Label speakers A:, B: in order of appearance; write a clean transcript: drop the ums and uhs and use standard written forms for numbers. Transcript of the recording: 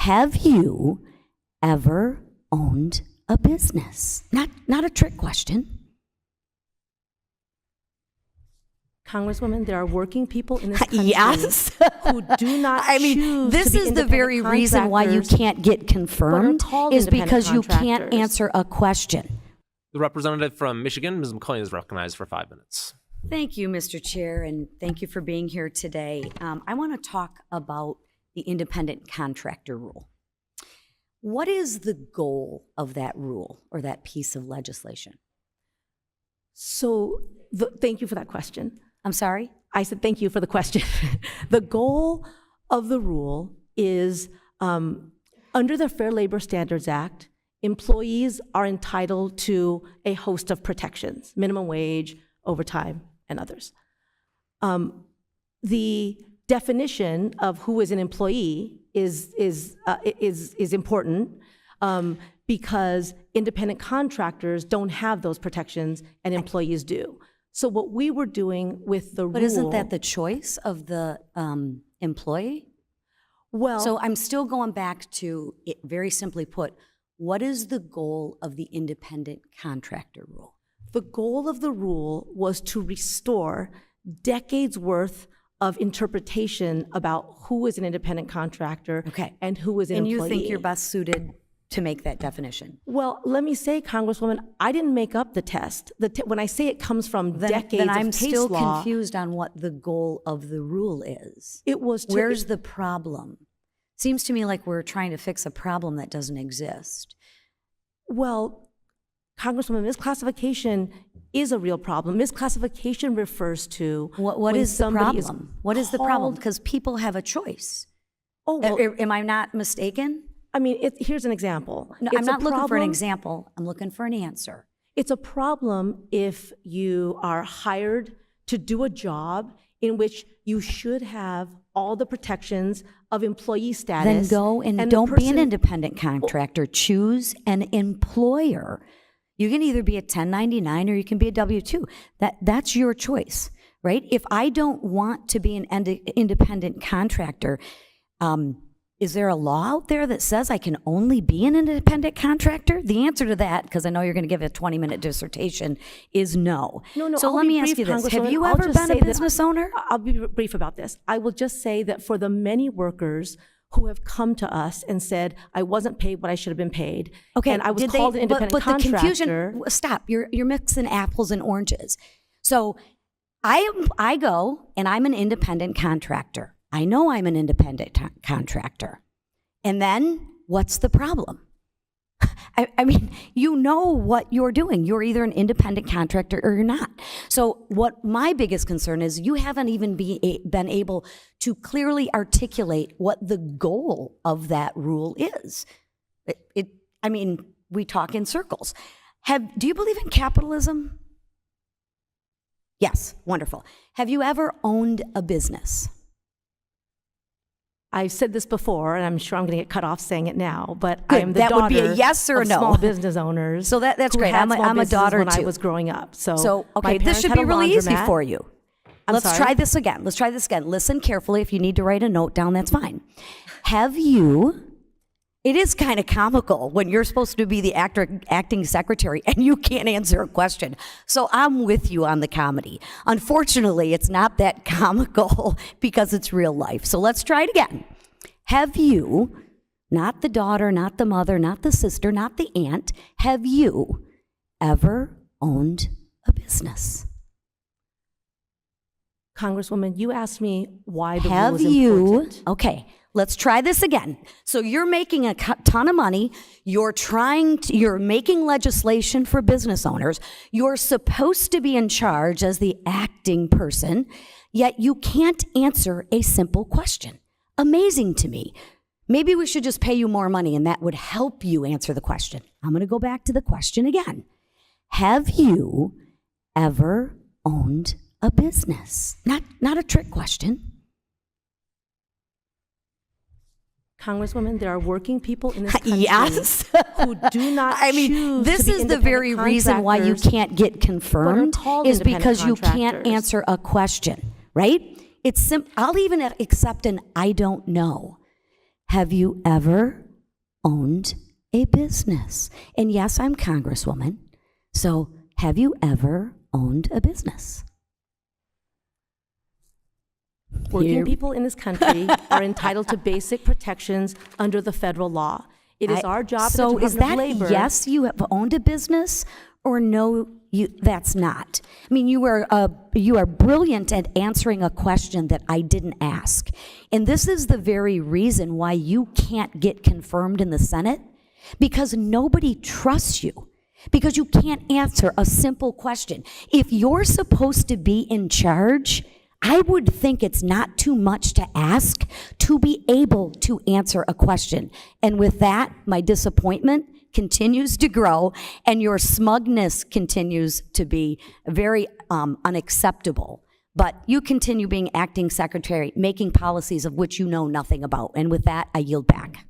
A: Have you ever owned a business? Not a trick question.
B: Congresswoman, there are working people in this country
A: Yes.
B: who do not choose
A: this
B: to be
A: is the very reason why you can't get confirmed is because you can't answer a question.
C: The representative from Michigan, Ms. McClain, is recognized for 5 minutes.
A: Thank you, Mr. Chair, and thank you for being here today. I want to talk about the independent contractor rule. What is the goal of that rule or that piece of legislation?
B: So, thank you for that question.
A: I'm sorry?
B: I said thank you for the question. The goal of the rule is under the Fair Labor Standards Act, employees are entitled to a host of protections, minimum wage, overtime, and others. The definition of who is an employee is important because independent contractors don't have those protections and employees do. So what we were doing with the rule—
A: But isn't that the choice of the employee?
B: Well—
A: So I'm still going back to, it, very simply put, what is the goal of the independent contractor rule?
B: The goal of the rule was to restore decades worth of interpretation about who is an independent contractor and who is an employee.
A: And you think you're best suited to make that definition?
B: Well, let me say, Congresswoman, I didn't make up the test. When I say it comes from decades
A: then
B: of
A: I'm
B: case
A: still
B: law,
A: confused on what the goal of the rule is.
B: it was to—
A: Where's the problem? Seems to me like we're trying to fix a problem that doesn't exist.
B: Well, Congresswoman, misclassification is a real problem. Misclassification refers to—
A: What is the problem? What is the problem? Because people have a choice.
B: Oh, well,
A: Am I not mistaken?
B: I mean, here's an example.
A: No, I'm not looking for an example. I'm looking for an answer.
B: It's a problem if you are hired to do a job in which you should have all the protections of employee status.
A: Then go and don't be an independent contractor. Choose an employer. You can either be a 1099 or you can be a W-2. That's your choice, right? If I don't want to be an independent contractor, is there a law out there that says I can only be an independent contractor? The answer to that, because I know you're going to give a 20-minute dissertation, is no.
B: No.
A: So
B: I'll
A: let
B: be
A: me
B: brief,
A: ask you this. Have
B: Congresswoman.
A: you
B: I'll
A: ever
B: just
A: been
B: say
A: a
B: that—
A: business owner?
B: I'll be brief about this. I will just say that for the many workers who have come to us and said, I wasn't paid what I should have been paid, and I was called an independent contractor.
A: The confusion, stop, you're mixing apples and oranges. So I go and I'm an independent contractor. I know I'm an independent contractor. And then what's the problem? I mean, you know what you're doing. You're either an independent contractor or you're not. So what my biggest concern is, you haven't even been able to clearly articulate what the goal of that rule is. I mean, we talk in circles. Do you believe in capitalism? Yes, wonderful. Have you ever owned a business?
B: I've said this before, and I'm sure I'm going to get cut off saying it now, but I am the
A: that
B: daughter
A: would be a yes or
B: of
A: no.
B: small business owners.
A: So that's
B: who
A: great.
B: had
A: I'm
B: small
A: a
B: businesses
A: daughter
B: when
A: too.
B: I was growing up. So
A: okay,
B: my
A: this
B: parents
A: should
B: had
A: be
B: a
A: really easy
B: laundromat.
A: for you. Let's try this again. Let's try this again. Listen carefully. If you need to write a note down, that's fine. Have you— it is kind of comical when you're supposed to be the acting secretary and you can't answer a question. So I'm with you on the comedy. Unfortunately, it's not that comical because it's real life. So let's try it again. Have you, not the daughter, not the mother, not the sister, not the aunt, have you ever owned a business?
B: Congresswoman, you asked me why the rule is important.
A: Okay, let's try this again. So you're making a ton of money. You're making legislation for business owners. You're supposed to be in charge as the acting person, yet you can't answer a simple question. Amazing to me. Maybe we should just pay you more money and that would help you answer the question. I'm going to go back to the question again. Have you ever owned a business? Not a trick question.
B: Congresswoman, there are working people in this country
A: yes.
B: who do not choose
A: this
B: to be
A: is the very reason why you can't get confirmed, is because you can't answer a question, right? It's I'll even accept an I don't know. have you ever owned a business? And yes, I'm Congresswoman. So have you ever owned a business?
B: Working
A: Here-
B: people in this country are entitled to basic protections under the federal law. It is our job
A: So
B: as the
A: is
B: Department
A: that
B: of Labor.
A: yes, you have owned a business, or no, that's not? I mean, you are brilliant at answering a question that I didn't ask. And this is the very reason why you can't get confirmed in the Senate, because nobody trusts you, because you can't answer a simple question. If you're supposed to be in charge, I would think it's not too much to ask to be able to answer a question. And with that, my disappointment continues to grow, and your smugness continues to be very unacceptable. But you continue being acting secretary, making policies of which you know nothing about. And with that, I yield back.